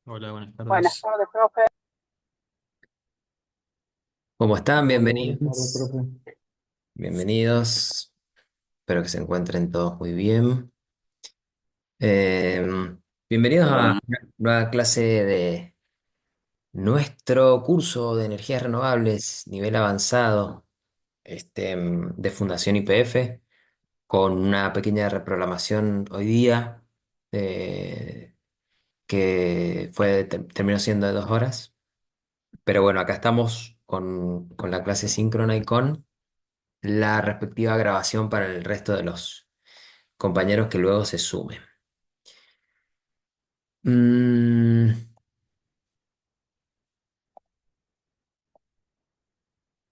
Hola, buenas Buenas tardes. tardes, profe. ¿Cómo están? Hola, buenas tardes, Bienvenidos. profe. Bienvenidos. Espero que se encuentren todos muy bien. Eh, Bienvenidos a una nueva clase de nuestro curso de energías renovables, nivel avanzado, de Fundación YPF, con una pequeña reprogramación hoy día, eh, que terminó siendo de 2 horas. Pero bueno, acá estamos con la clase síncrona y con la respectiva grabación para el resto de los compañeros que luego se sumen. Mm,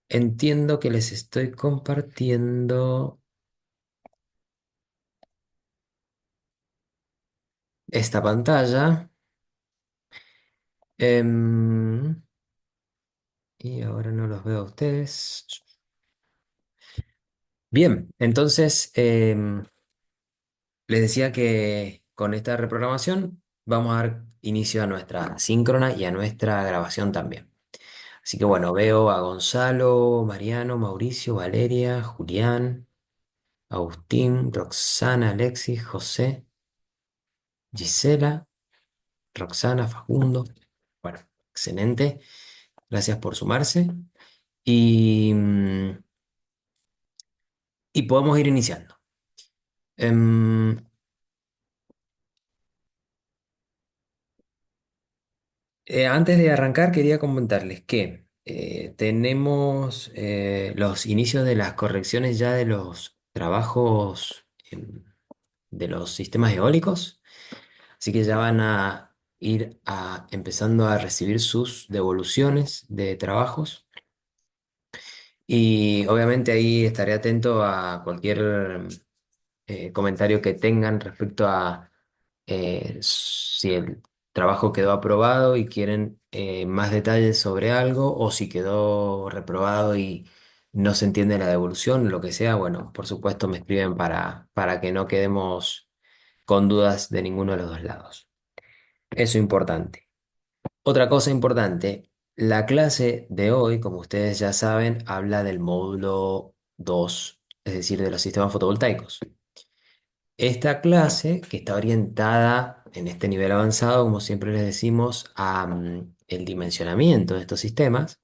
Entiendo que les estoy compartiendo esta pantalla. em, y ahora no los veo a ustedes. Bien, entonces les decía que con esta reprogramación vamos a dar inicio a nuestra síncrona y a nuestra grabación también. Así que bueno, veo a Gonzalo, Mariano, Mauricio, Valeria, Julián, Agustín, Roxana, Alexis, José, Gisela, Roxana, Facundo. Bueno, excelente. Gracias por sumarse. Y, y podemos ir iniciando. Em, Antes de arrancar, quería comentarles que tenemos los inicios de las correcciones ya de los trabajos de los sistemas eólicos. Así que ya van a ir empezando a recibir sus devoluciones de trabajos. Y obviamente ahí estaré atento a cualquier comentario que tengan respecto a si el trabajo quedó aprobado y quieren más detalles sobre algo, o si quedó reprobado y no se entiende la devolución, lo que sea. Bueno, por supuesto me escriben para que no quedemos con dudas de ninguno de los dos lados. Eso es importante. Otra cosa importante, la clase de hoy, como ustedes ya saben, habla del módulo 2, es decir, de los sistemas fotovoltaicos. Esta clase, que está orientada en este nivel avanzado, como siempre les decimos, a el dimensionamiento de estos sistemas,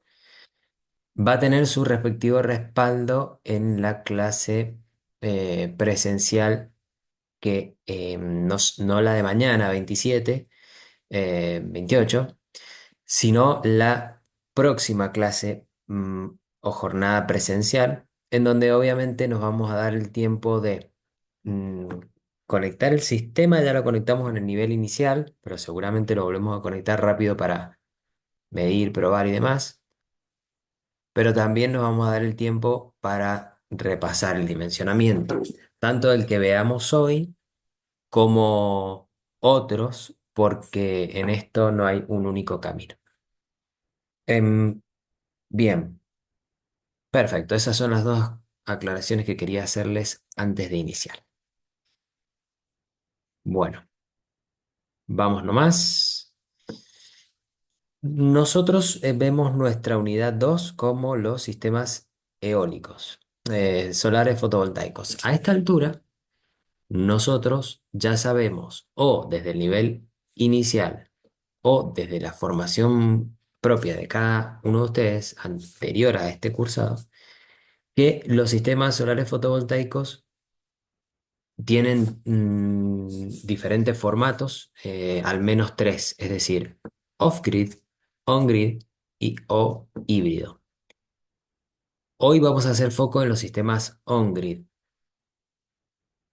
va a tener su respectivo respaldo en la clase presencial, que no la de mañana, 27, 28, sino la próxima clase o jornada presencial, en donde obviamente nos vamos a dar el tiempo de mm, conectar el sistema. Ya lo conectamos en el nivel inicial, pero seguramente lo volvemos a conectar rápido para medir, probar y demás. Pero también nos vamos a dar el tiempo para repasar el dimensionamiento, tanto el que veamos hoy como otros, porque en esto no hay un único camino. Em, Bien, perfecto. Esas son las dos aclaraciones que quería hacerles antes de iniciar. Bueno, vamos nomás. Nosotros vemos nuestra unidad 2 como los sistemas eólicos, solares fotovoltaicos. A esta altura, nosotros ya sabemos, o desde el nivel inicial, o desde la formación propia de cada uno de ustedes anterior a este cursado, que los sistemas solares fotovoltaicos tienen diferentes formatos, al menos tres, es decir, off-grid, on-grid y o híbrido. Hoy vamos a hacer foco en los sistemas on-grid.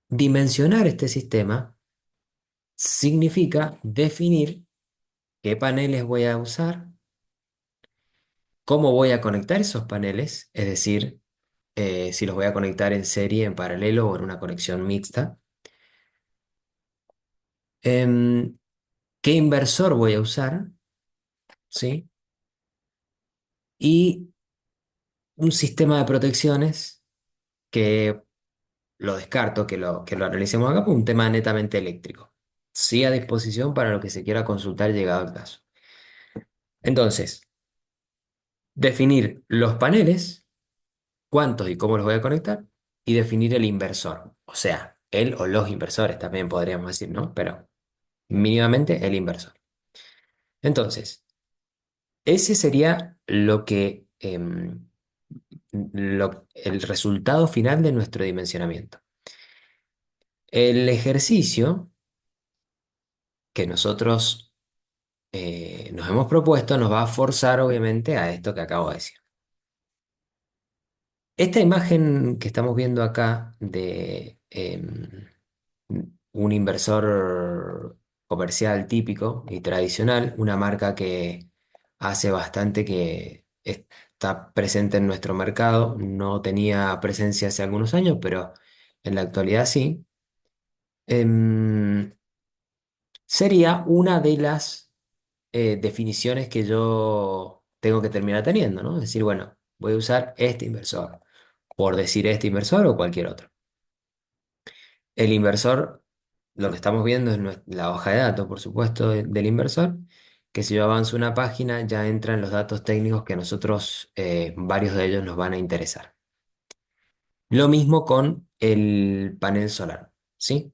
Dimensionar este sistema significa definir qué paneles voy a usar, cómo voy a conectar esos paneles, es decir, si los voy a conectar en serie, en paralelo o en una conexión mixta, em, qué inversor voy a usar, ¿sí? Y un sistema de protecciones que lo descarto, que lo analicemos acá por un tema netamente eléctrico. sí a disposición para lo que se quiera consultar llegado el caso. Entonces, definir los paneles, cuántos y cómo los voy a conectar, y definir el inversor, o sea, el o los inversores también podríamos decir, ¿no? Pero mínimamente el inversor. Entonces, ese sería el resultado final de nuestro dimensionamiento. El ejercicio que nosotros nos hemos propuesto nos va a forzar, obviamente, a esto que acabo de decir. Esta imagen que estamos viendo acá de un inversor comercial típico y tradicional, una marca que hace bastante que está presente en nuestro mercado, no tenía presencia hace algunos años, pero en la actualidad sí, em, sería una de las definiciones que yo tengo que terminar teniendo, ¿no? Es decir, bueno, voy a usar este inversor, por decir este inversor o cualquier otro. El inversor, lo que estamos viendo es la hoja de datos, por supuesto, del inversor, que si yo avanzo una página ya entran los datos técnicos que a nosotros, varios de ellos nos van a interesar. Lo mismo con el panel solar, ¿sí?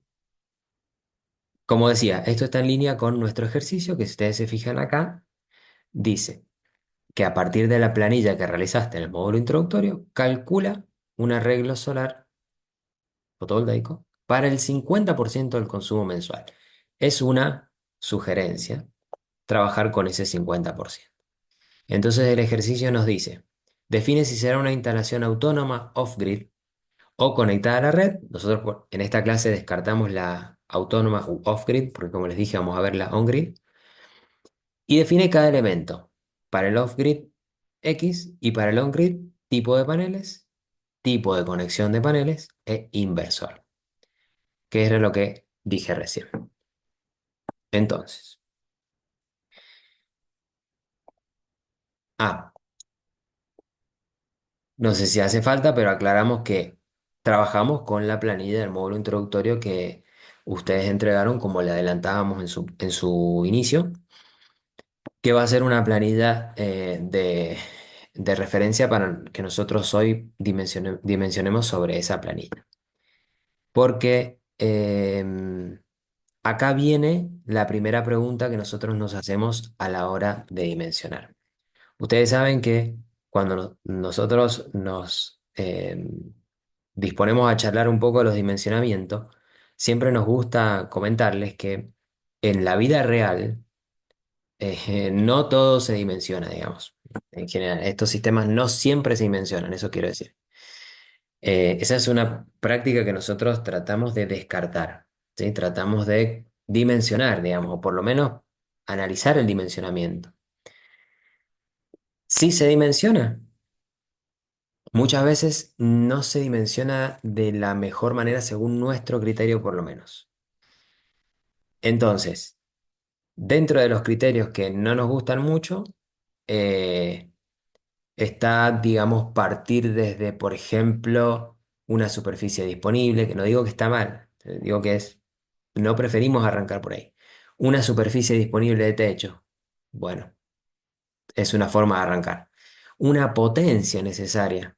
Como decía, esto está en línea con nuestro ejercicio, que si ustedes se fijan acá, dice que a partir de la planilla que realizaste en el módulo introductorio, calcula un arreglo solar fotovoltaico para el 50% del consumo mensual. Es una sugerencia trabajar con ese 50%. Entonces el ejercicio nos dice, define si será una instalación autónoma off-grid o conectada a la red. Nosotros en esta clase descartamos la autónoma u off-grid, porque como les dije, vamos a ver la on-grid. Y define cada elemento. Para el off-grid, X, y para el on-grid, tipo de paneles, tipo de conexión de paneles e inversor, que era lo que dije recién. Entonces, ah, no sé si hace falta, pero aclaramos que trabajamos con la planilla del módulo introductorio que ustedes entregaron, como le adelantábamos en su inicio, que va a ser una planilla de referencia para que nosotros hoy dimensionemos sobre esa planilla. Porque acá viene la primera pregunta que nosotros nos hacemos a la hora de dimensionar. Ustedes saben que cuando nosotros nos disponemos a charlar un poco de los dimensionamientos, siempre nos gusta comentarles que en la vida real no todo se dimensiona, digamos. En general, estos sistemas no siempre se dimensionan, eso quiero decir. Esa es una práctica que nosotros tratamos de descartar, ¿sí? Tratamos de dimensionar, digamos, o por lo menos analizar el dimensionamiento. Si se dimensiona, muchas veces no se dimensiona de la mejor manera según nuestro criterio, por lo menos. Entonces, dentro de los criterios que no nos gustan mucho, eh, está, digamos, partir desde, por ejemplo, una superficie disponible, que no digo que está mal, digo que no preferimos arrancar por ahí. Una superficie disponible de techo, bueno, es una forma de arrancar. Una potencia necesaria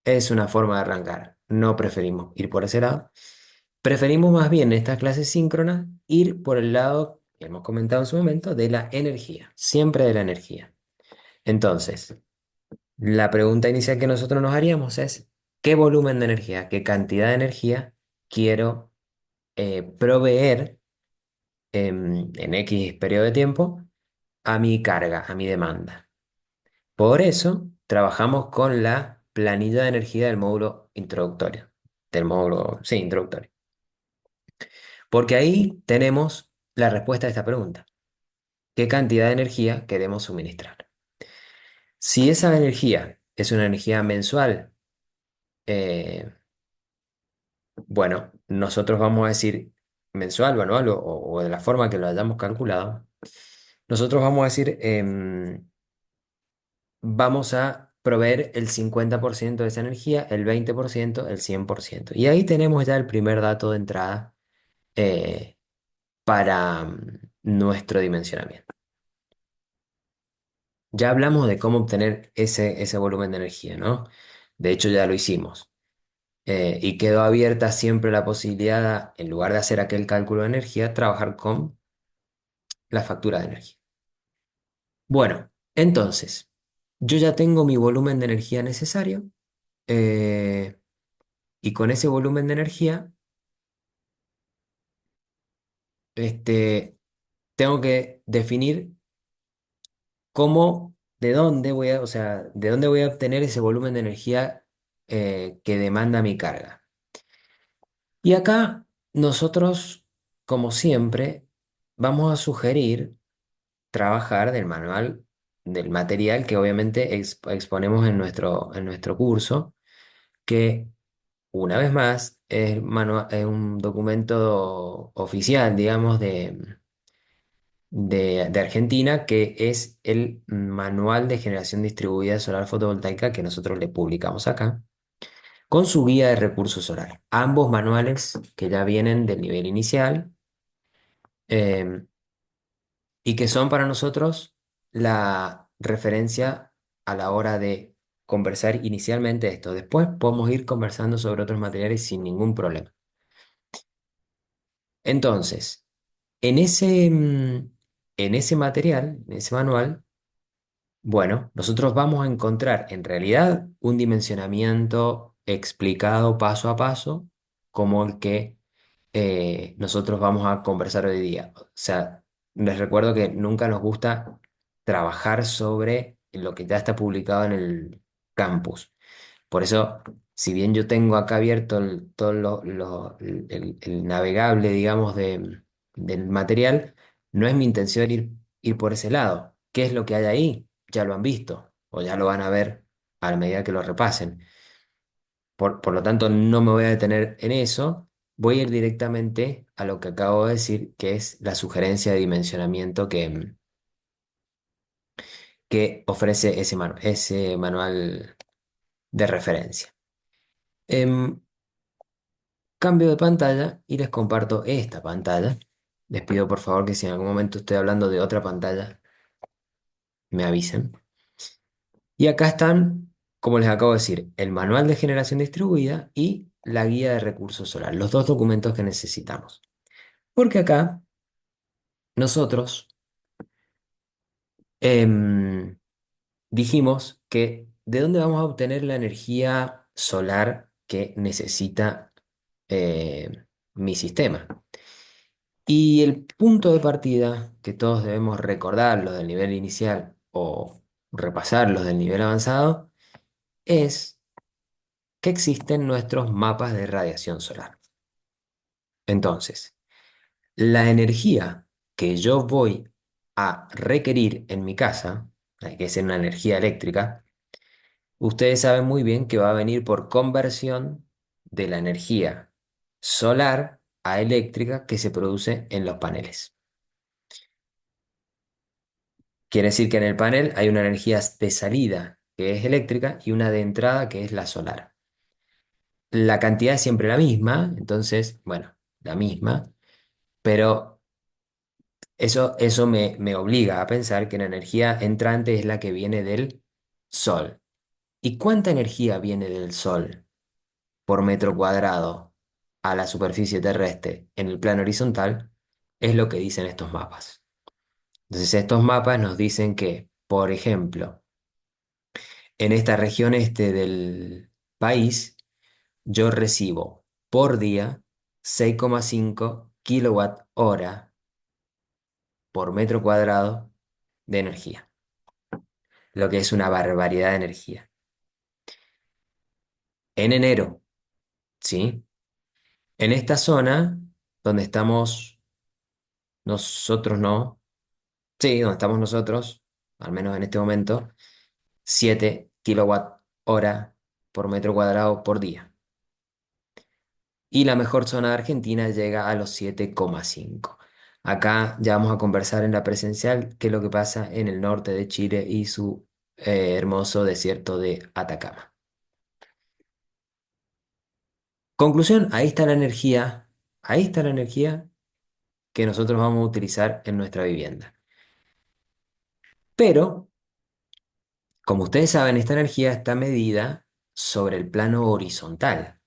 es una forma de arrancar. No preferimos ir por ese lado. Preferimos más bien en estas clases síncronas ir por el lado que hemos comentado en su momento de la energía, siempre de la energía. Entonces, la pregunta inicial que nosotros nos haríamos es, ¿qué volumen de energía, qué cantidad de energía quiero proveer en X periodo de tiempo a mi carga, a mi demanda? Por eso trabajamos con la planilla de energía del módulo introductorio, del módulo, sí, introductorio. Porque ahí tenemos la respuesta a esta pregunta. ¿Qué cantidad de energía queremos suministrar? Si esa energía es una energía mensual, eh, bueno, nosotros vamos a decir mensual o anual o de la forma que lo hayamos calculado. Nosotros vamos a decir, vamos a proveer el 50% de esa energía, el 20%, el 100%. Y ahí tenemos ya el primer dato de entrada eh, para nuestro dimensionamiento. Ya hablamos de cómo obtener ese volumen de energía, ¿no? De hecho, ya lo hicimos. Y quedó abierta siempre la posibilidad, en lugar de hacer aquel cálculo de energía, trabajar con la factura de energía. Bueno, entonces, yo ya tengo mi volumen de energía necesario, eh, y con ese volumen de energía, tengo que definir cómo, de dónde voy a, o sea, de dónde voy a obtener ese volumen de energía que demanda mi carga. Y acá nosotros, como siempre, vamos a sugerir trabajar del manual del material que obviamente exponemos en nuestro curso, que una vez más es un documento oficial, digamos, de Argentina, que es el Manual de Generación Distribuida Solar Fotovoltaica que nosotros le publicamos acá, con su guía de recursos solares. Ambos manuales que ya vienen del nivel inicial, em, y que son para nosotros la referencia a la hora de conversar inicialmente esto. Después podemos ir conversando sobre otros materiales sin ningún problema. Entonces, en ese material, en ese manual, bueno, nosotros vamos a encontrar en realidad un dimensionamiento explicado paso a paso, como el que nosotros vamos a conversar hoy día. O sea, les recuerdo que nunca nos gusta trabajar sobre lo que ya está publicado en el campus. Por eso, si bien yo tengo acá abierto todo el navegable, digamos, del material, no es mi intención ir por ese lado. ¿Qué es lo que hay ahí? Ya lo han visto o ya lo van a ver a la medida que lo repasen. Por lo tanto, no me voy a detener en eso. Voy a ir directamente a lo que acabo de decir, que es la sugerencia de dimensionamiento que ofrece ese manual de referencia. Em, Cambio de pantalla y les comparto esta pantalla. Les pido por favor que si en algún momento estoy hablando de otra pantalla, me avisen. Y acá están, como les acabo de decir, el manual de generación distribuida y la guía de recursos solar, los dos documentos que necesitamos. Porque acá nosotros em, dijimos que de dónde vamos a obtener la energía solar que necesita mi sistema. Y el punto de partida que todos debemos recordar, los del nivel inicial o repasar los del nivel avanzado, es que existen nuestros mapas de radiación solar. Entonces, la energía que yo voy a requerir en mi casa, que es una energía eléctrica, ustedes saben muy bien que va a venir por conversión de la energía solar a eléctrica que se produce en los paneles. Quiere decir que en el panel hay una energía de salida que es eléctrica y una de entrada que es la solar. La cantidad es siempre la misma, entonces, bueno, la misma, pero eso me obliga a pensar que la energía entrante es la que viene del sol. ¿Y cuánta energía viene del sol por metro cuadrado a la superficie terrestre en el plano horizontal? Es lo que dicen estos mapas. Entonces, estos mapas nos dicen que, por ejemplo, en esta región este del país, yo recibo por día 6,5 kilowatt hora por metro cuadrado de energía, lo que es una barbaridad de energía. En enero, ¿sí? En esta zona donde estamos nosotros, no, sí, donde estamos nosotros, al menos en este momento, 7 kilowatt hora por metro cuadrado por día. Y la mejor zona de Argentina llega a los 7,5. Acá ya vamos a conversar en la presencial qué es lo que pasa en el norte de Chile y su hermoso desierto de Atacama. Conclusión, ahí está la energía que nosotros vamos a utilizar en nuestra vivienda. Pero, como ustedes saben, esta energía está medida sobre el plano horizontal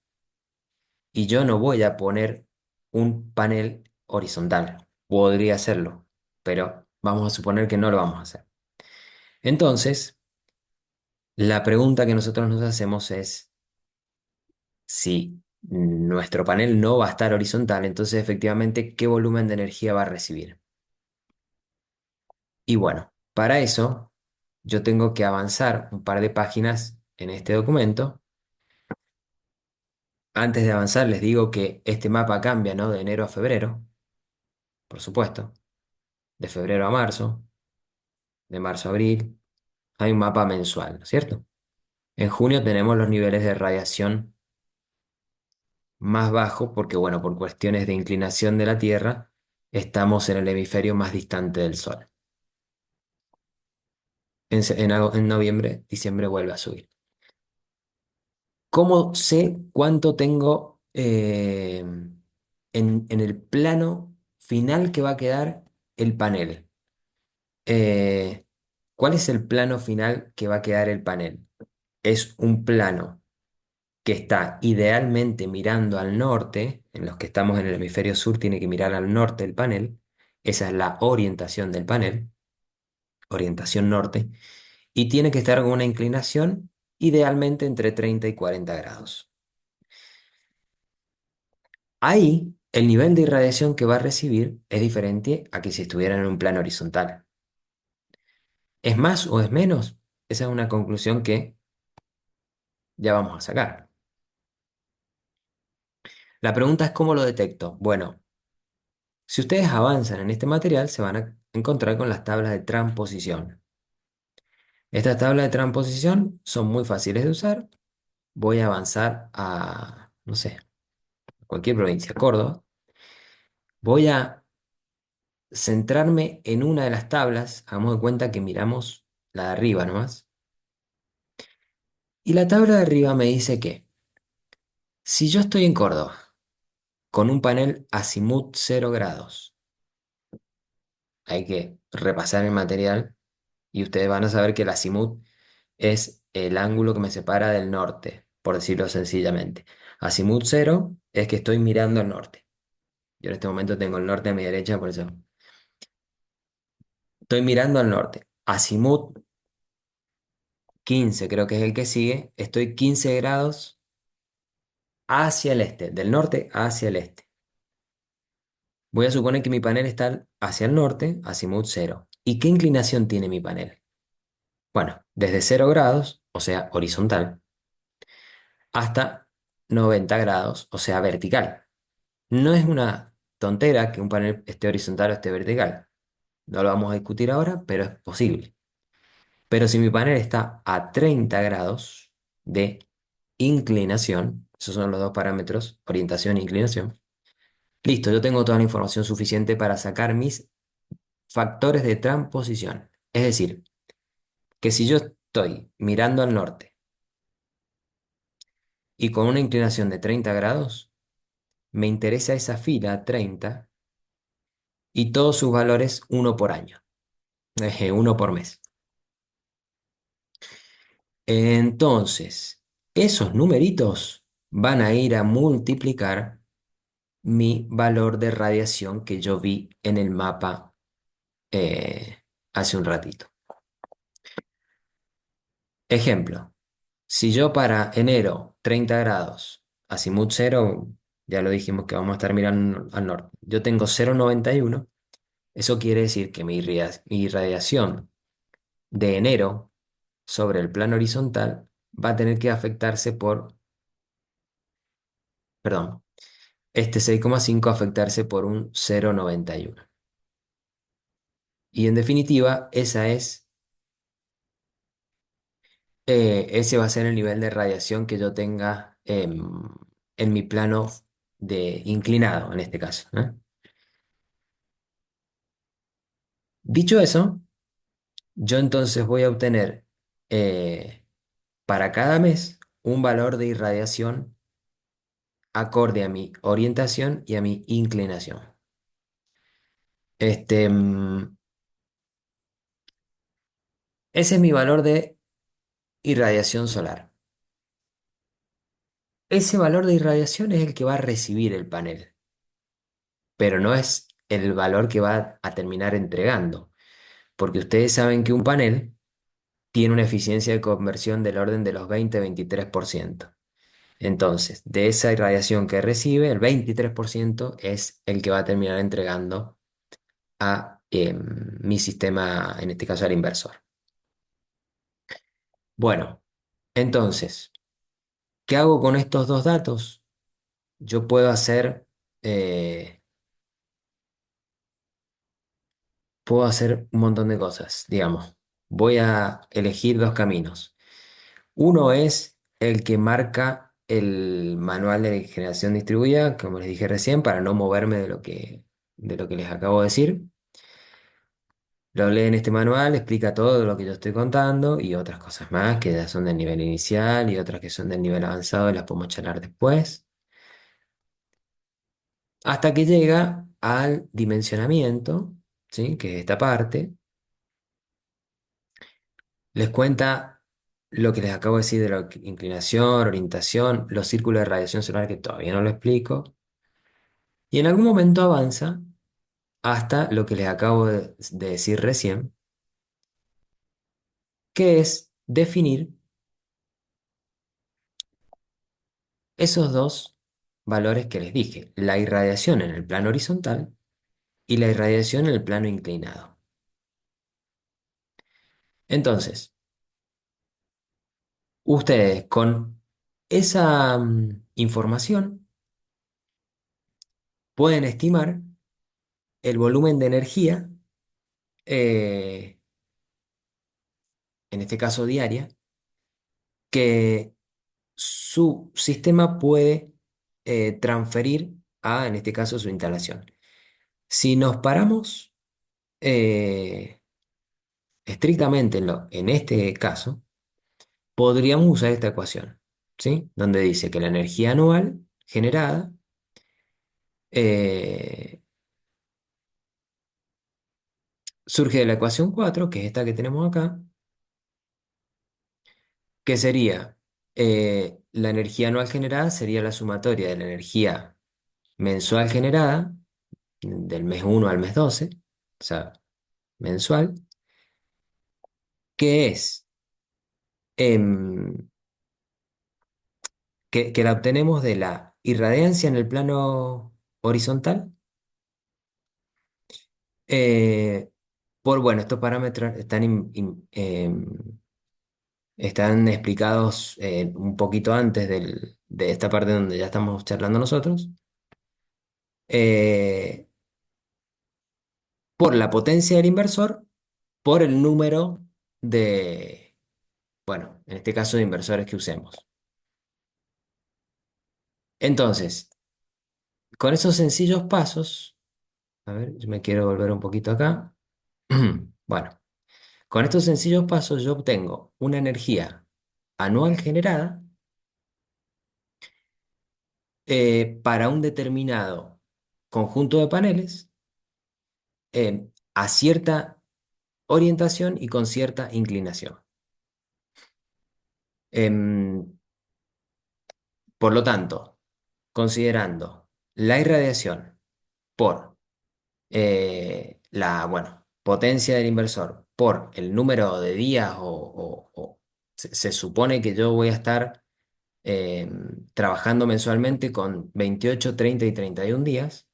y yo no voy a poner un panel horizontal. Podría hacerlo, pero vamos a suponer que no lo vamos a hacer. Entonces, la pregunta que nosotros nos hacemos es si nuestro panel no va a estar horizontal, entonces efectivamente, ¿qué volumen de energía va a recibir? Y bueno, para eso yo tengo que avanzar un par de páginas en este documento. Antes de avanzar, les digo que este mapa cambia, ¿no? De enero a febrero, por supuesto, de febrero a marzo, de marzo a abril. Hay un mapa mensual, ¿no es cierto? En junio tenemos los niveles de radiación más bajos porque, bueno, por cuestiones de inclinación de la Tierra, estamos en el hemisferio más distante del Sol. En noviembre, diciembre vuelve a subir. ¿Cómo sé cuánto tengo en el plano final que va a quedar el panel? Eh, ¿Cuál es el plano final que va a quedar el panel? Es un plano que está idealmente mirando al norte. En los que estamos en el hemisferio sur tiene que mirar al norte el panel. Esa es la orientación del panel, orientación norte, y tiene que estar con una inclinación idealmente entre 30 y 40 grados. Ahí, el nivel de irradiación que va a recibir es diferente a que si estuviera en un plano horizontal. ¿Es más o es menos? Esa es una conclusión que ya vamos a sacar. La pregunta es ¿cómo lo detecto? Bueno, si ustedes avanzan en este material, se van a encontrar con las tablas de transposición. Estas tablas de transposición son muy fáciles de usar. Voy a avanzar a, no sé, cualquier provincia, Córdoba. Voy a centrarme en una de las tablas. Hagamos de cuenta que miramos la de arriba nomás. Y la tabla de arriba me dice que si yo estoy en Córdoba con un panel azimut 0 grados, hay que repasar el material y ustedes van a saber que el azimut es el ángulo que me separa del norte, por decirlo sencillamente. Azimut 0 es que estoy mirando al norte. Yo en este momento tengo el norte a mi derecha, por eso estoy mirando al norte. Azimut 15 creo que es el que sigue. Estoy 15 grados hacia el este, del norte hacia el este. Voy a suponer que mi panel está hacia el norte, azimut 0. ¿Y qué inclinación tiene mi panel? Bueno, desde 0 grados, o sea, horizontal, hasta 90 grados, o sea, vertical. No es una tontera que un panel esté horizontal o esté vertical. No lo vamos a discutir ahora, pero es posible. Pero si mi panel está a 30 grados de inclinación, esos son los dos parámetros, orientación e inclinación, listo, yo tengo toda la información suficiente para sacar mis factores de transposición. Es decir, que si yo estoy mirando al norte y con una inclinación de 30 grados, me interesa esa fila 30 y todos sus valores uno por año, uno por mes. Entonces, esos numeritos van a ir a multiplicar mi valor de radiación que yo vi en el mapa hace un ratito. Ejemplo, si yo para enero 30 grados, azimut 0, ya lo dijimos que vamos a estar mirando al norte, yo tengo 0,91, eso quiere decir que mi irradiación de enero sobre el plano horizontal va a tener que afectarse por, perdón, este 6,5 afectarse por un 0,91. Y en definitiva, ese va a ser el nivel de radiación que yo tenga en mi plano de inclinado, en este caso, ¿eh? Dicho eso, yo entonces voy a obtener eh, para cada mes un valor de irradiación acorde a mi orientación y a mi inclinación. Este, ese es mi valor de irradiación solar. Ese valor de irradiación es el que va a recibir el panel, pero no es el valor que va a terminar entregando, porque ustedes saben que un panel tiene una eficiencia de conversión del orden de los 20-23%. Entonces, de esa irradiación que recibe, el 23% es el que va a terminar entregando a mi sistema, en este caso al inversor. Bueno, entonces, ¿qué hago con estos dos datos? Yo eh, puedo hacer un montón de cosas, digamos. Voy a elegir dos caminos. Uno es el que marca el manual de generación distribuida, como les dije recién, para no moverme de lo que les acabo de decir. Lo leen este manual, explica todo lo que yo estoy contando y otras cosas más que ya son del nivel inicial y otras que son del nivel avanzado y las podemos charlar después. Hasta que llega al dimensionamiento, ¿sí? Que es esta parte. Les cuenta lo que les acabo de decir de la inclinación, orientación, los círculos de radiación solar que todavía no lo explico. Y en algún momento avanza hasta lo que les acabo de decir recién, que es definir esos dos valores que les dije, la irradiación en el plano horizontal y la irradiación en el plano inclinado. Entonces, ustedes con esa información pueden estimar el volumen de energía, eh, en este caso diaria, que su sistema puede transferir a, en este caso, su instalación. Si nos paramos eh, estrictamente en este caso, podríamos usar esta ecuación, ¿sí? Donde dice que la energía anual generada eh, surge de la ecuación 4, que es esta que tenemos acá, que sería la energía anual generada sería la sumatoria de la energía mensual generada, del mes 1 al mes 12, o sea, mensual, que es em, que la obtenemos de la irradiancia en el plano horizontal. eh, bueno, estos parámetros están explicados un poquito antes de esta parte donde ya estamos charlando nosotros, eh, por la potencia del inversor, por el número de, bueno, en este caso de inversores que usemos. Entonces, con esos sencillos pasos, a ver, yo me quiero volver un poquito acá. Bueno, con estos sencillos pasos yo obtengo una energía anual generada para un determinado conjunto de paneles a cierta orientación y con cierta inclinación. Em, por lo tanto, considerando la irradiación por la, bueno, potencia del inversor, por el número de días se supone que yo voy a estar trabajando mensualmente con 28, 30 y 31 días,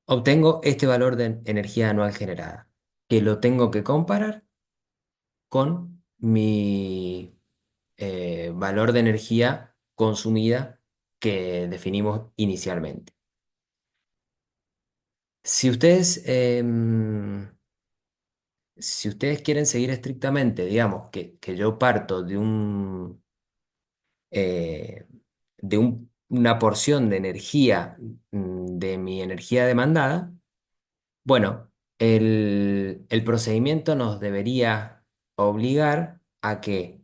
obtengo este valor de energía anual generada, que lo tengo que comparar con mi valor de energía consumida que definimos inicialmente. Si ustedes, si ustedes quieren seguir estrictamente, digamos, que yo parto eh, una porción de energía de mi energía demandada, bueno, el procedimiento nos debería obligar a que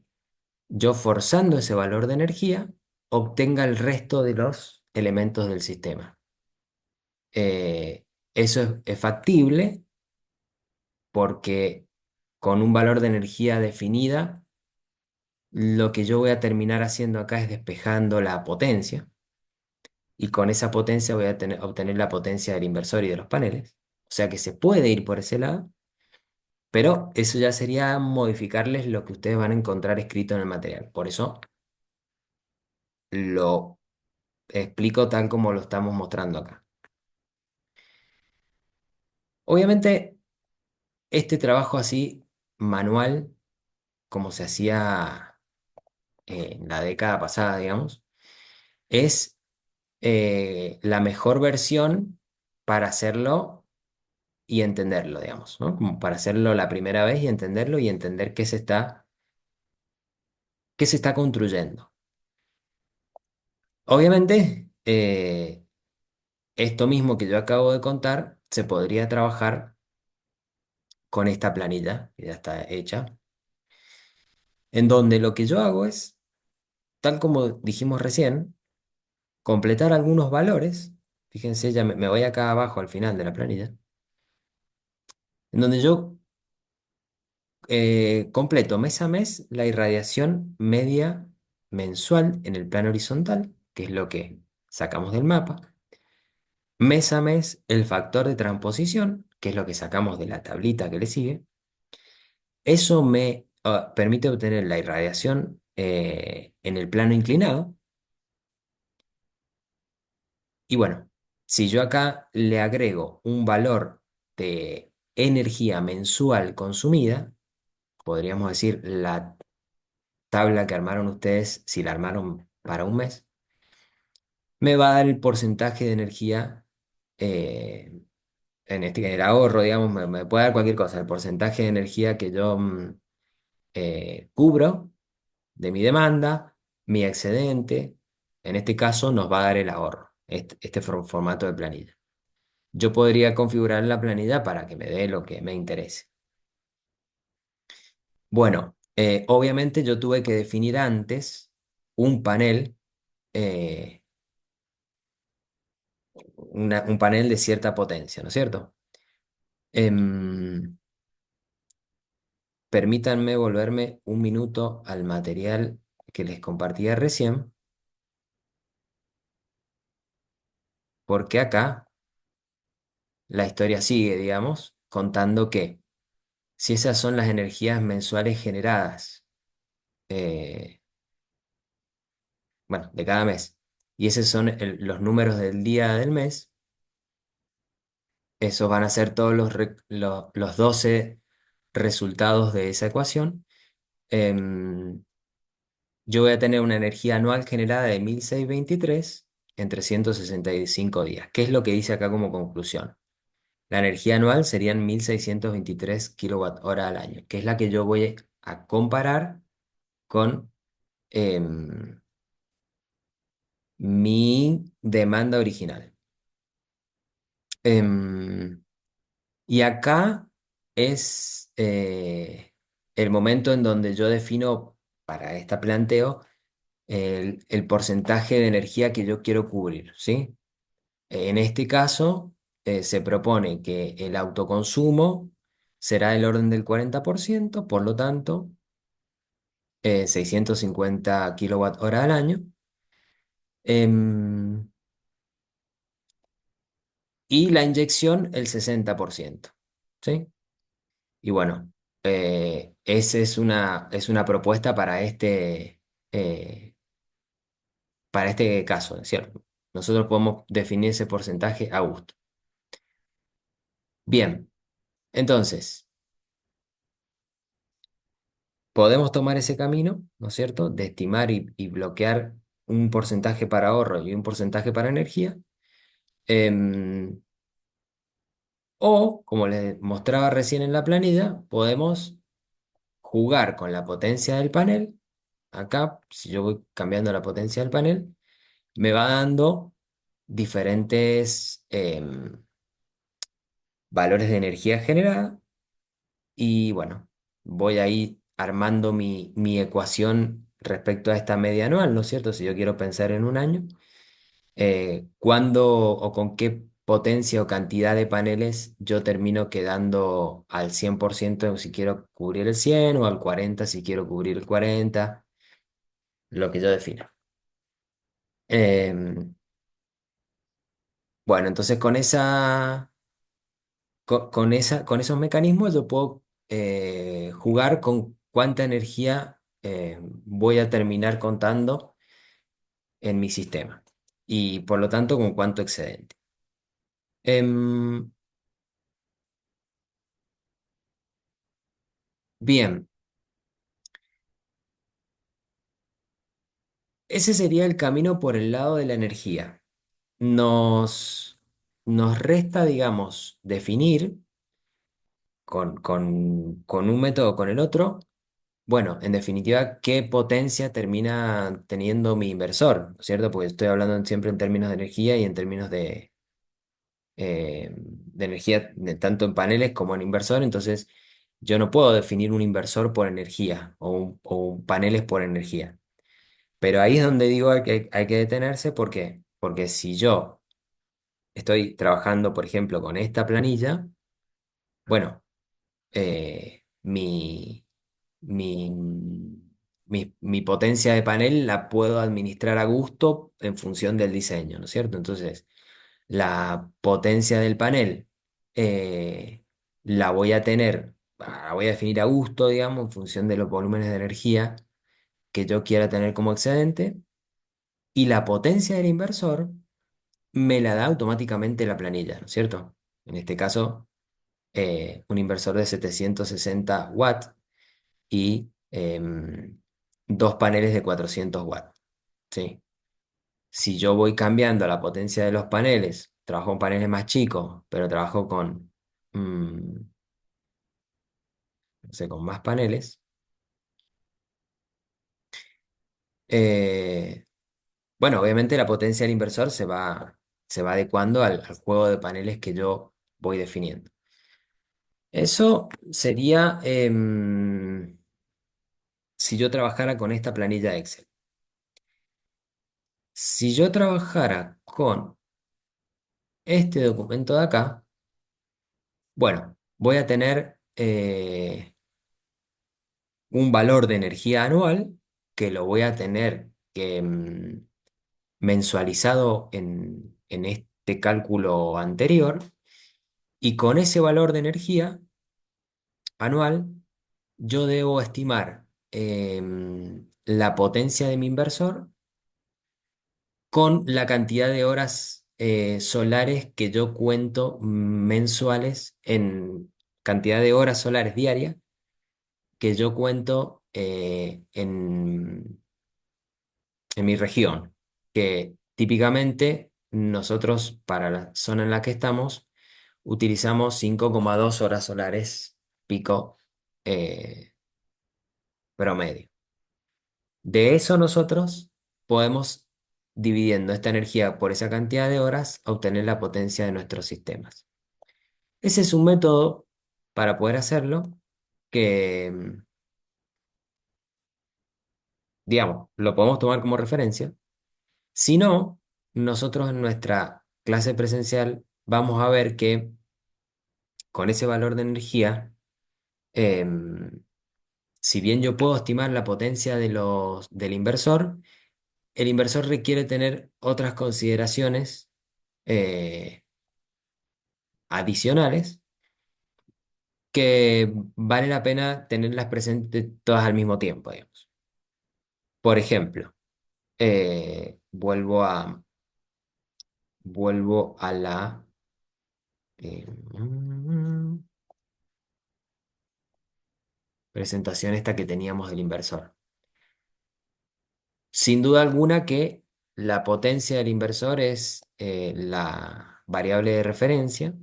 yo forzando ese valor de energía obtenga el resto de los elementos del sistema. Eh, Eso es factible porque con un valor de energía definida, lo que yo voy a terminar haciendo acá es despejando la potencia y con esa potencia voy a obtener la potencia del inversor y de los paneles. O sea que se puede ir por ese lado, pero eso ya sería modificarles lo que ustedes van a encontrar escrito en el material. Por eso lo explico tal como lo estamos mostrando acá. Obviamente, este trabajo así manual, como se hacía en la década pasada, digamos, es la mejor versión para hacerlo y entenderlo, digamos, ¿no? Como para hacerlo la primera vez y entenderlo y entender qué se está construyendo. Obviamente, esto mismo que yo acabo de contar se podría trabajar con esta planilla que ya está hecha, en donde lo que yo hago es, tal como dijimos recién, completar algunos valores. Fíjense, ya me voy acá abajo al final de la planilla, en donde yo completo mes a mes la irradiación media mensual en el plano horizontal, que es lo que sacamos del mapa. Mes a mes el factor de transposición, que es lo que sacamos de la tablita que le sigue. Eso me permite obtener la irradiación en el plano inclinado. Y bueno, si yo acá le agrego un valor de energía mensual consumida, podríamos decir la tabla que armaron ustedes, si la armaron para un mes, me va a dar el porcentaje de energía, eh, el ahorro, digamos, me puede dar cualquier cosa, el porcentaje de energía que yo cubro de mi demanda, mi excedente, en este caso nos va a dar el ahorro, este formato de planilla. Yo podría configurar la planilla para que me dé lo que me interese. Bueno, obviamente yo tuve que definir antes un panel, eh, un panel de cierta potencia, ¿no es cierto? Em, Permítanme volverme un minuto al material que les compartía recién, porque acá la historia sigue, digamos, contando que si esas son las energías mensuales generadas, eh, bueno, de cada mes, y esos son los números del día del mes, esos van a ser todos los 12 resultados de esa ecuación. em, yo voy a tener una energía anual generada de 1623 en 365 días. ¿Qué es lo que dice acá como conclusión? La energía anual serían 1623 kilowatt hora al año, que es la que yo voy a comparar con em, mi demanda original. Em, y acá es el momento en donde yo defino para este planteo el porcentaje de energía que yo quiero cubrir, ¿sí? En este caso, se propone que el autoconsumo será del orden del 40%, por lo tanto, 650 kilowatt hora al año. em, y la inyección el 60%, ¿sí? Y bueno, esa es una propuesta para este caso, ¿cierto? Nosotros podemos definir ese porcentaje a gusto. Bien, entonces, podemos tomar ese camino, ¿no es cierto?, de estimar y bloquear un porcentaje para ahorro y un porcentaje para energía. em, o, como les mostraba recién en la planilla, podemos jugar con la potencia del panel. Acá, si yo voy cambiando la potencia del panel, me va dando diferentes valores de energía generada y bueno, voy ahí armando mi ecuación respecto a esta media anual, ¿no es cierto? Si yo quiero pensar en un año, ¿cuándo o con qué potencia o cantidad de paneles yo termino quedando al 100% si quiero cubrir el 100 o al 40 si quiero cubrir el 40, lo que yo defina. Em, bueno, entonces con esos mecanismos yo puedo jugar con cuánta energía voy a terminar contando en mi sistema y por lo tanto con cuánto excedente. Em, bien, ese sería el camino por el lado de la energía. Nos, nos resta, digamos, definir con un método o con el otro. Bueno, en definitiva, ¿qué potencia termina teniendo mi inversor? ¿No es cierto? Porque estoy hablando siempre en términos de energía y en términos de energía, tanto en paneles como en inversor. Entonces, yo no puedo definir un inversor por energía o paneles por energía. Pero ahí es donde digo hay que detenerse. ¿Por qué? Porque si yo estoy trabajando, por ejemplo, con esta planilla, bueno, mi, mi potencia de panel la puedo administrar a gusto en función del diseño, ¿no es cierto? Entonces, la potencia del panel eh, la voy a definir a gusto, digamos, en función de los volúmenes de energía que yo quiera tener como excedente, y la potencia del inversor me la da automáticamente la planilla, ¿no es cierto? En este caso, un inversor de 760 watts y dos paneles de 400 watts, ¿sí? Si yo voy cambiando la potencia de los paneles, trabajo con paneles más chicos, pero trabajo con, no sé, con más paneles, eh, bueno, obviamente la potencia del inversor se va adecuando al juego de paneles que yo voy definiendo. Eso sería si yo trabajara con esta planilla Excel. Si yo trabajara con este documento de acá, bueno, voy a tener un valor de energía anual que lo voy a tener que, mensualizado en este cálculo anterior, y con ese valor de energía anual yo debo estimar la potencia de mi inversor con la cantidad de horas solares que yo cuento mensuales en cantidad de horas solares diarias que yo cuento en mi región, que típicamente nosotros para la zona en la que estamos utilizamos 5,2 horas solares pico eh, promedio. De eso nosotros podemos, dividiendo esta energía por esa cantidad de horas, obtener la potencia de nuestros sistemas. Ese es un método para poder hacerlo que, digamos, lo podemos tomar como referencia. Si no, nosotros en nuestra clase presencial vamos a ver que con ese valor de energía, em, si bien yo puedo estimar la potencia del inversor, el inversor requiere tener otras consideraciones eh, adicionales que vale la pena tenerlas presentes todas al mismo tiempo, digamos. Por ejemplo, eh, vuelvo a, vuelvo a la... eh, mm, presentación esta que teníamos del inversor. Sin duda alguna que la potencia del inversor es la variable de referencia,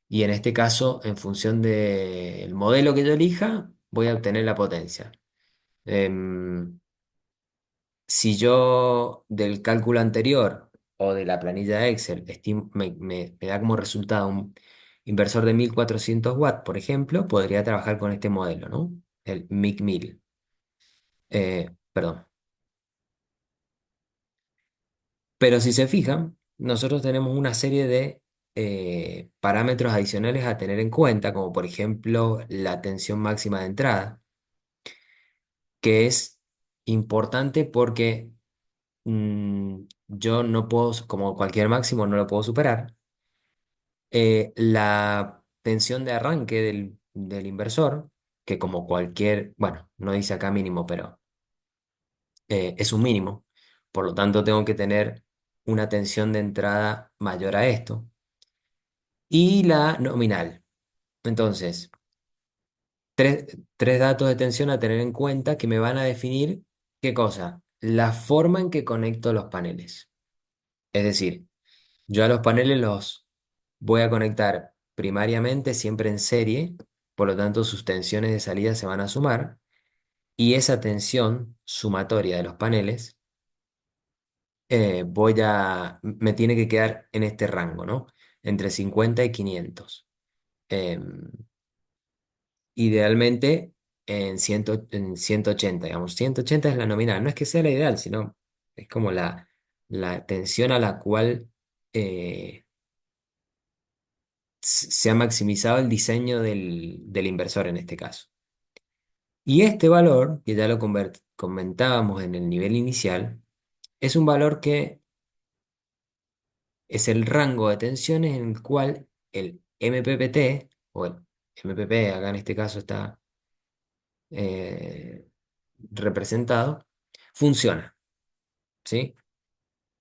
y en este caso, en función del modelo que yo elija, voy a obtener la potencia. Em, si yo del cálculo anterior o de la planilla de Excel me da como resultado un inversor de 1400 watts, por ejemplo, podría trabajar con este modelo, ¿no? El MIC 1000. Perdón. Pero si se fijan, nosotros tenemos una serie de parámetros adicionales a tener en cuenta, como por ejemplo la tensión máxima de entrada, que es importante porque yo no puedo, como cualquier máximo, no lo puedo superar. La tensión de arranque del inversor, que como cualquier, bueno, no dice acá mínimo, pero es un mínimo. Por lo tanto, tengo que tener una tensión de entrada mayor a esto. Y la nominal. Entonces, tres datos de tensión a tener en cuenta que me van a definir qué cosa. La forma en que conecto los paneles. Es decir, yo a los paneles los voy a conectar primariamente siempre en serie, por lo tanto sus tensiones de salida se van a sumar y esa tensión sumatoria de los paneles me tiene que quedar en este rango, ¿no? Entre 50 y 500. Em, Idealmente en 180, digamos. 180 es la nominal. No es que sea la ideal, sino es como la tensión a la cual eh, se ha maximizado el diseño del inversor en este caso. Y este valor, que ya lo comentábamos en el nivel inicial, es un valor que es el rango de tensiones en el cual el MPPT, o el MPP, acá en este caso está eh, representado, funciona, ¿sí?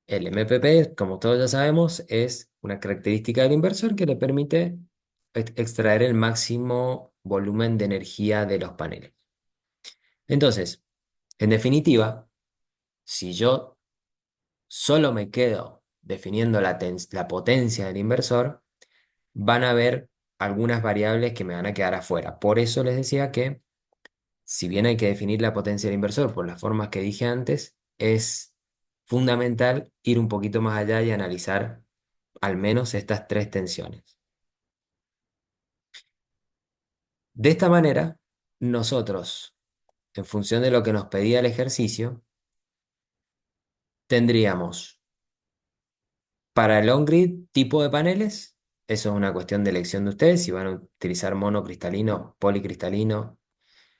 El MPP, como todos ya sabemos, es una característica del inversor que le permite extraer el máximo volumen de energía de los paneles. Entonces, en definitiva, si yo solo me quedo definiendo la potencia del inversor, van a haber algunas variables que me van a quedar afuera. Por eso les decía que, si bien hay que definir la potencia del inversor por las formas que dije antes, es fundamental ir un poquito más allá y analizar al menos estas tres tensiones. De esta manera, nosotros, en función de lo que nos pedía el ejercicio, tendríamos para el on-grid tipo de paneles, eso es una cuestión de elección de ustedes, si van a utilizar monocristalino, policristalino,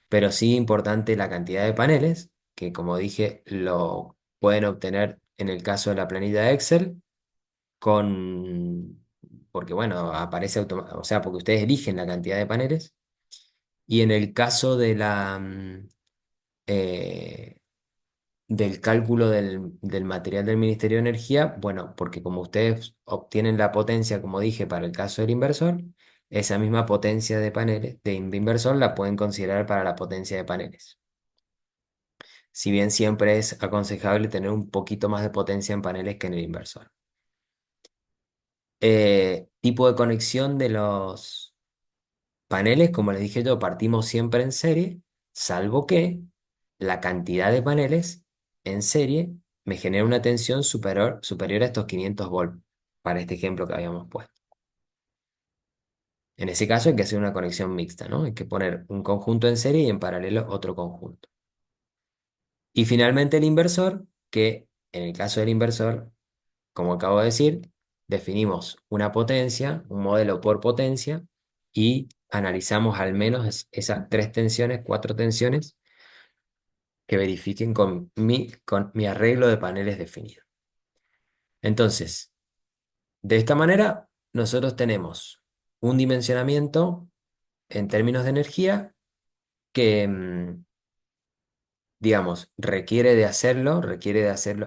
pero sí importante la cantidad de paneles, que como dije, lo pueden obtener en el caso de la planilla de Excel, porque bueno, aparece automáticamente, o sea, porque ustedes eligen la cantidad de paneles, y en el caso eh, del cálculo del material del Ministerio de Energía, bueno, porque como ustedes obtienen la potencia, como dije, para el caso del inversor, esa misma potencia de paneles de inversor la pueden considerar para la potencia de paneles. Si bien siempre es aconsejable tener un poquito más de potencia en paneles que en el inversor. Tipo de conexión de los paneles, como les dije yo, partimos siempre en serie, salvo que la cantidad de paneles en serie me genera una tensión superior a estos 500 volts, para este ejemplo que habíamos puesto. En ese caso hay que hacer una conexión mixta, ¿no? Hay que poner un conjunto en serie y en paralelo otro conjunto. Y finalmente el inversor, que en el caso del inversor, como acabo de decir, definimos una potencia, un modelo por potencia, y analizamos al menos esas tres tensiones, cuatro tensiones, que verifiquen con mi arreglo de paneles definido. Entonces, de esta manera, nosotros tenemos un dimensionamiento en términos de energía que, digamos, requiere de hacerlo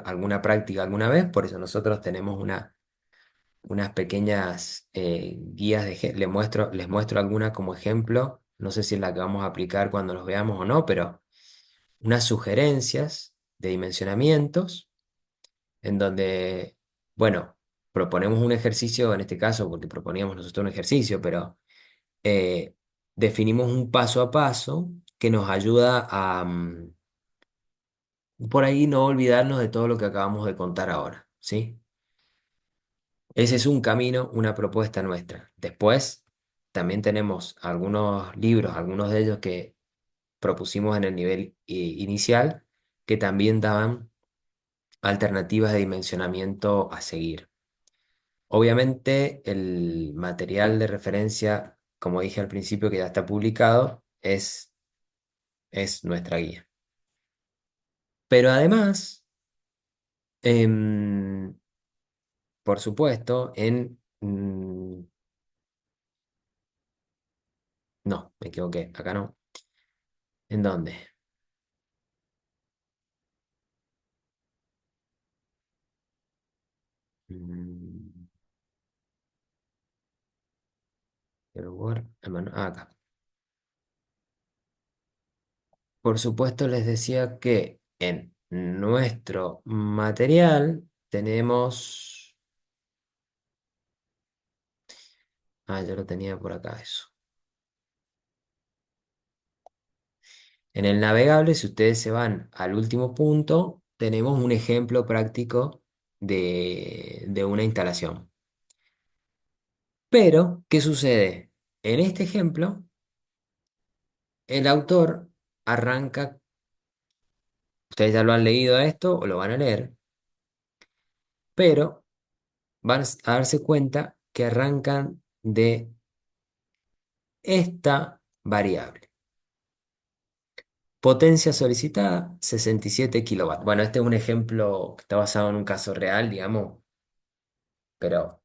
alguna práctica alguna vez, por eso nosotros tenemos unas pequeñas guías les muestro alguna como ejemplo, no sé si es la que vamos a aplicar cuando los veamos o no, pero unas sugerencias de dimensionamientos en donde, bueno, proponemos un ejercicio, en este caso, porque proponíamos nosotros un ejercicio, pero eh, definimos un paso a paso que nos ayuda a, por ahí, no olvidarnos de todo lo que acabamos de contar ahora, ¿sí? Ese es un camino, una propuesta nuestra. Después, también tenemos algunos libros, algunos de ellos que propusimos en el nivel inicial, que también daban alternativas de dimensionamiento a seguir. Obviamente el material de referencia, como dije al principio, que ya está publicado, es nuestra guía. Pero además, em, por supuesto, no, me equivoqué, acá no. ¿En dónde? Mm, pero acá. Por supuesto, les decía que en nuestro material tenemos... Ah, yo lo tenía por acá eso. En el navegable, si ustedes se van al último punto, tenemos un ejemplo práctico de una instalación. Pero, ¿qué sucede? En este ejemplo, el autor arranca, ustedes ya lo han leído a esto o lo van a leer, pero van a darse cuenta que arrancan de esta variable. Potencia solicitada, 67 kilovatios. Bueno, este es un ejemplo que está basado en un caso real, digamos, pero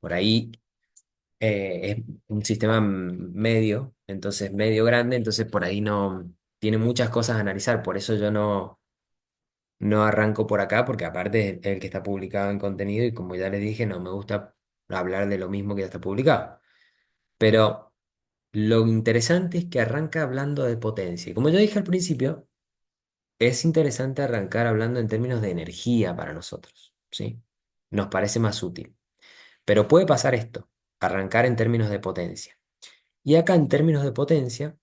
por ahí es un sistema medio, entonces medio grande, entonces por ahí no tiene muchas cosas a analizar, por eso yo no arranco por acá, porque aparte es el que está publicado en contenido y como ya les dije, no me gusta hablar de lo mismo que ya está publicado. Pero lo interesante es que arranca hablando de potencia. Y como yo dije al principio, es interesante arrancar hablando en términos de energía para nosotros, ¿sí? Nos parece más útil. Pero puede pasar esto, arrancar en términos de potencia. Y acá en términos de potencia,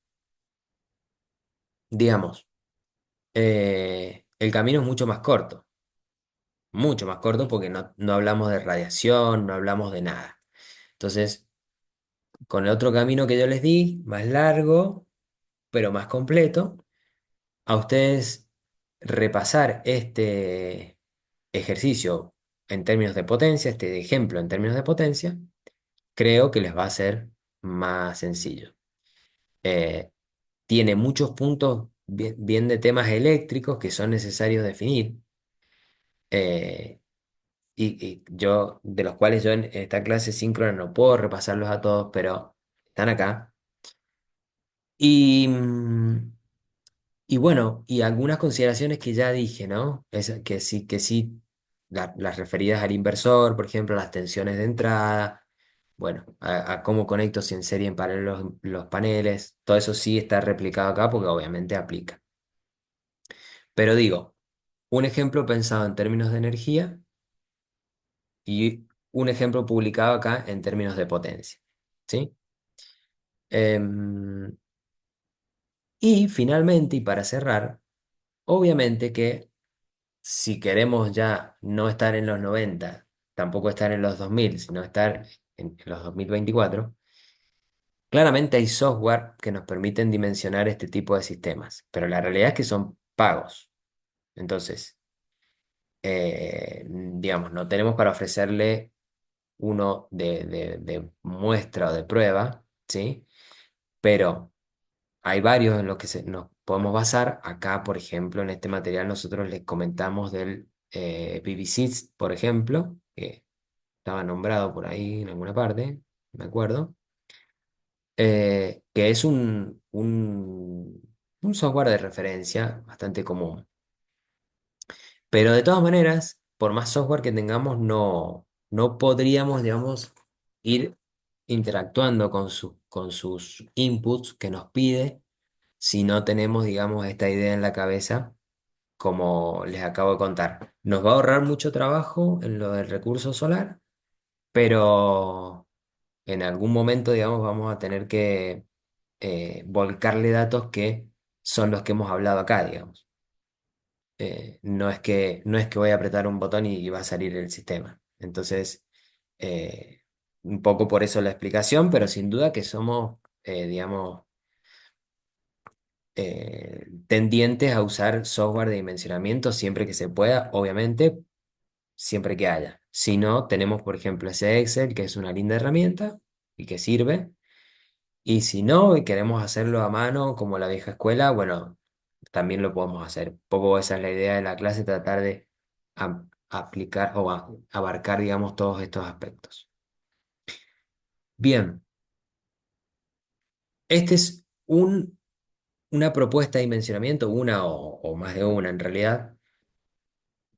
digamos, el camino es mucho más corto porque no hablamos de radiación, no hablamos de nada. Entonces, con el otro camino que yo les di, más largo, pero más completo, a ustedes repasar este ejercicio en términos de potencia, este ejemplo en términos de potencia, creo que les va a ser más sencillo. Eh, Tiene muchos puntos bien de temas eléctricos que son necesarios definir, eh, y yo, de los cuales yo en esta clase síncrona no puedo repasarlos a todos, pero están acá. Y, y bueno, y algunas consideraciones que ya dije, ¿no? Que sí, las referidas al inversor, por ejemplo, las tensiones de entrada, bueno, a cómo conecto si en serie en paralelo los paneles, todo eso sí está replicado acá porque obviamente aplica. Pero digo, un ejemplo pensado en términos de energía y un ejemplo publicado acá en términos de potencia, ¿sí? Em, y finalmente, y para cerrar, obviamente que si queremos ya no estar en los 90 tampoco estar en los 2000 sino estar en los 2024 claramente hay software que nos permiten dimensionar este tipo de sistemas, pero la realidad es que son pagos. Entonces, digamos, no tenemos para ofrecerle uno de muestra o de prueba, ¿sí? Pero hay varios en los que nos podemos basar. Acá, por ejemplo, en este material nosotros les comentamos del BBC, por ejemplo, que estaba nombrado por ahí en alguna parte, me acuerdo, que es un software de referencia bastante común. Pero de todas maneras, por más software que tengamos, no podríamos, digamos, ir interactuando con sus inputs que nos pide si no tenemos, digamos, esta idea en la cabeza, como les acabo de contar. Nos va a ahorrar mucho trabajo en lo del recurso solar, pero en algún momento, digamos, vamos a tener que volcarle datos que son los que hemos hablado acá, digamos. No es que voy a apretar un botón y va a salir el sistema. Entonces, un poco por eso la explicación, pero sin duda que somos, digamos, tendientes a usar software de dimensionamiento siempre que se pueda, obviamente, siempre que haya. Si no, tenemos, por ejemplo, ese Excel, que es una linda herramienta y que sirve. Y si no, y queremos hacerlo a mano, como la vieja escuela, bueno, también lo podemos hacer. Un poco esa es la idea de la clase, tratar de aplicar o abarcar, digamos, todos estos aspectos. Bien, este es una propuesta de dimensionamiento, una o más de una en realidad.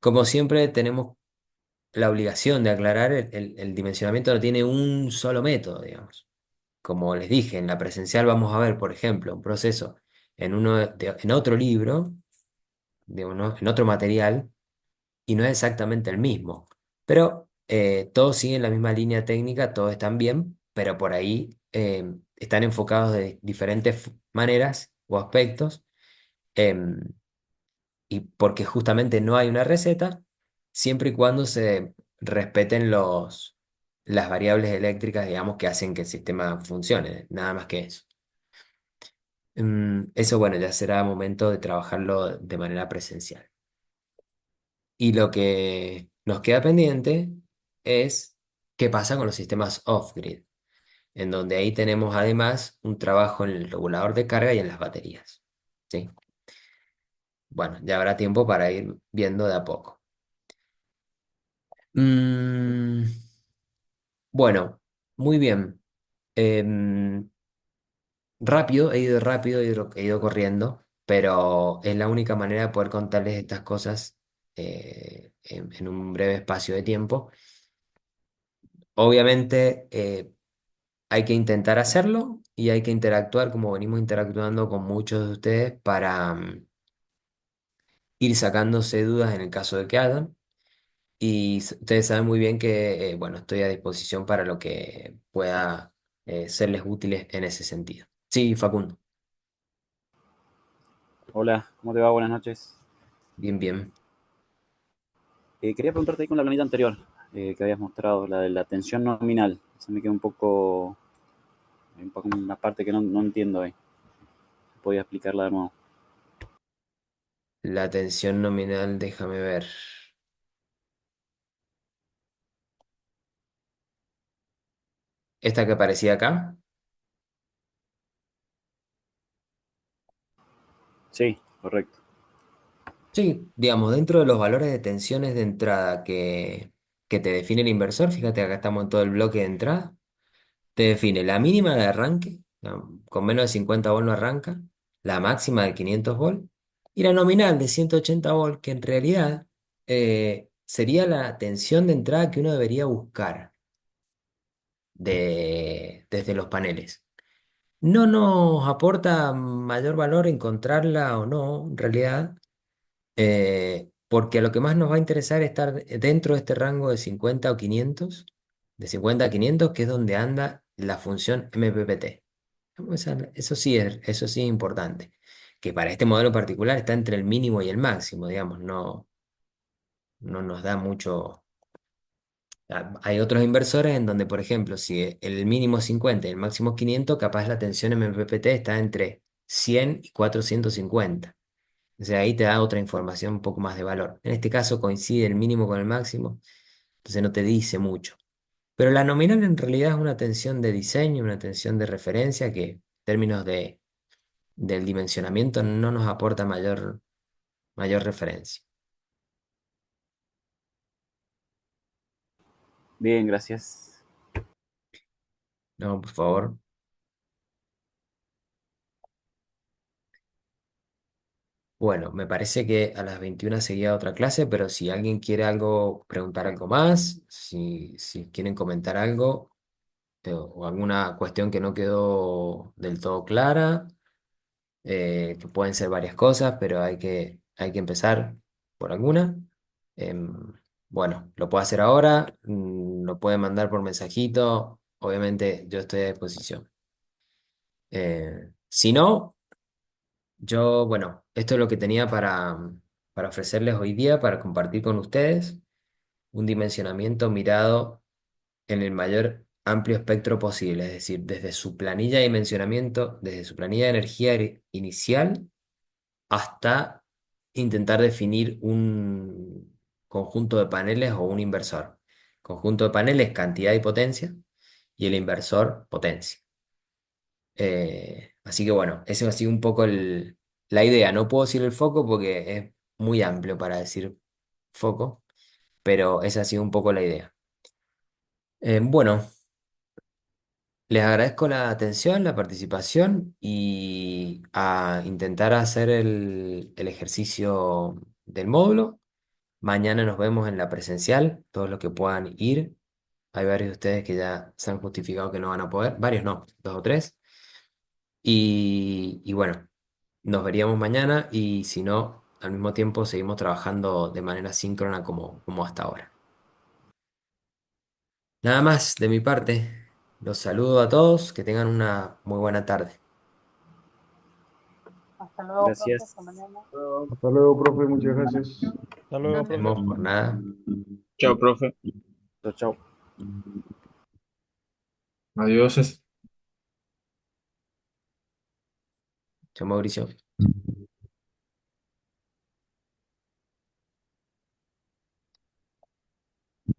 Como siempre, tenemos la obligación de aclarar, el dimensionamiento no tiene un solo método, digamos. Como les dije, en la presencial vamos a ver, por ejemplo, un proceso en otro libro, digamos, ¿no? En otro material, y no es exactamente el mismo. Pero todos siguen la misma línea técnica, todos están bien, pero por ahí están enfocados de diferentes maneras o aspectos. em, y porque justamente no hay una receta, siempre y cuando se respeten las variables eléctricas, digamos, que hacen que el sistema funcione, nada más que eso. Eso, bueno, ya será momento de trabajarlo de manera presencial. Y lo que nos queda pendiente es qué pasa con los sistemas off-grid, en donde ahí tenemos además un trabajo en el regulador de carga y en las baterías. ¿Sí? Bueno, ya habrá tiempo para ir viendo de a poco. Mm, bueno, muy bien. Em, rápido, he ido corriendo, pero es la única manera de poder contarles estas cosas en un breve espacio de tiempo. Obviamente, hay que intentar hacerlo y hay que interactuar como venimos interactuando con muchos de ustedes para ir sacándose dudas en el caso de que hagan. Y ustedes saben muy bien que, bueno, estoy a disposición para lo que pueda serles útiles en ese sentido. Sí, Facundo, Hola, ¿cómo te va? Buenas noches. bien, bien. Quería preguntarte ahí con la planilla anterior que habías mostrado, la de la tensión nominal. Se me quedó un poco una parte que no entiendo ahí. ¿Podía explicarla de nuevo? La tensión nominal, déjame ver. Esta que aparecía acá. Sí, correcto. Sí, digamos, dentro de los valores de tensiones de entrada que te define el inversor, fíjate, acá estamos en todo el bloque de entrada. Te define la mínima de arranque, ¿no? Con menos de 50 volt no arranca, la máxima de 500 volt y la nominal de 180 volt, que en realidad sería la tensión de entrada que uno debería buscar desde los paneles. No nos aporta mayor valor encontrarla o no, en realidad, porque a lo que más nos va a interesar es estar dentro de este rango de 50 o 500, de 50 a 500, que es donde anda la función MPPT. Eso sí es importante, que para este modelo particular está entre el mínimo y el máximo, digamos, no nos da mucho. Hay otros inversores en donde, por ejemplo, si el mínimo es 50 y el máximo es 500, capaz la tensión MPPT está entre 100 y 450. O sea, ahí te da otra información un poco más de valor. En este caso coincide el mínimo con el máximo, entonces no te dice mucho. Pero la nominal en realidad es una tensión de diseño, una tensión de referencia que en términos del dimensionamiento no nos aporta mayor referencia. Bien, gracias. No, por favor. Bueno, me parece que a las 21 seguía otra clase, pero si alguien quiere algo, preguntar algo más, si quieren comentar algo o alguna cuestión que no quedó del todo clara, que pueden ser varias cosas, pero hay que empezar por alguna. Em, bueno, lo puedo hacer ahora, lo pueden mandar por mensajito, obviamente yo estoy a disposición. Si no, yo, bueno, esto es lo que tenía para ofrecerles hoy día, para compartir con ustedes un dimensionamiento mirado en el mayor amplio espectro posible, es decir, desde su planilla de dimensionamiento, desde su planilla de energía inicial hasta intentar definir un conjunto de paneles o un inversor. Conjunto de paneles, cantidad y potencia, y el inversor, potencia. Así que bueno, eso ha sido un poco la idea. No puedo decir el foco porque es muy amplio para decir foco, pero esa ha sido un poco la idea. Bueno, les agradezco la atención, la participación y a intentar hacer el ejercicio del módulo. Mañana nos vemos en la presencial, todos los que puedan ir. Hay varios de ustedes que ya se han justificado que no van a poder, varios no, dos o tres. Y bueno, nos veríamos mañana y si no, al mismo tiempo seguimos trabajando de manera síncrona como hasta ahora. Nada más de mi parte. Los saludo a todos, que tengan una muy buena tarde. Hasta luego, profe, Gracias. hasta mañana. Hasta luego, profe, muchas gracias. Hasta luego, Nos profe. vemos por nada. Chao, profe. Chao, chao. Adiós. Chao, Mauricio.